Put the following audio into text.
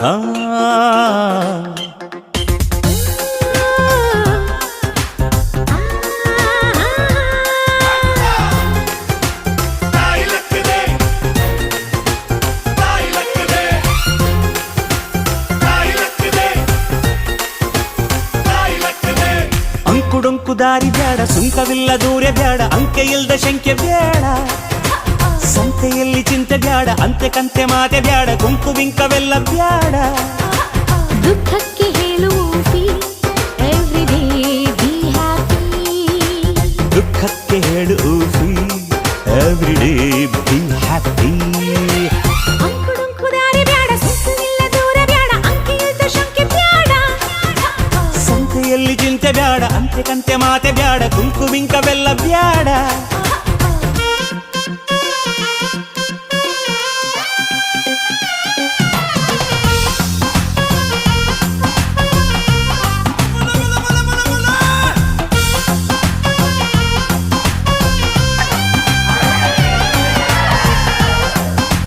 ಹಾ ಅಂಕುಡೊಂಕು ದಾರಿ ಬ್ಯಾಡ, ಸುಂಕವಿಲ್ಲ ದೂರ ಬ್ಯಾಡ, ಅಂಕೆ ಇಲ್ದ ಶಂಕೆ ಬ್ಯಾಡ, ಸಂತೆಯಲ್ಲಿ ಚಿಂತೆ ಬ್ಯಾಡ, ಅಂತೆ ಕಂತೆ ಮಾತೆ ಬ್ಯಾಡ, ಕುಂಕು ಬಿಂಕವೆಲ್ಲ ಬ್ಯಾಡ. ದುಃಖಕ್ಕೆ ಹೇಳುವಿ ಎವ್ರಿಡೇ ಬಿ ಹ್ಯಾಪಿ, ದುಃಖಕ್ಕೆ ಹೇಳು ಎವ್ರಿಡೇ ಬಿ ಹ್ಯಾಪಿ. ಅಂಕುಡೊಂಕು ದಾರಿ ಬ್ಯಾಡ, ಸುಂಕವಿಲ್ಲ ದೂರ ಬ್ಯಾಡ, ಅಂಕೆ ಇಲ್ದ ಶಂಕೆ ಬ್ಯಾಡ, ಸಂತೆಯಲ್ಲಿ ಚಿಂತೆ ಬ್ಯಾಡ, ಅಂತೆ ಕಂತೆ ಮಾತೆ ಬ್ಯಾಡ, ಕುಂಕು ಬಿಂಕವೆಲ್ಲ ಬ್ಯಾಡ.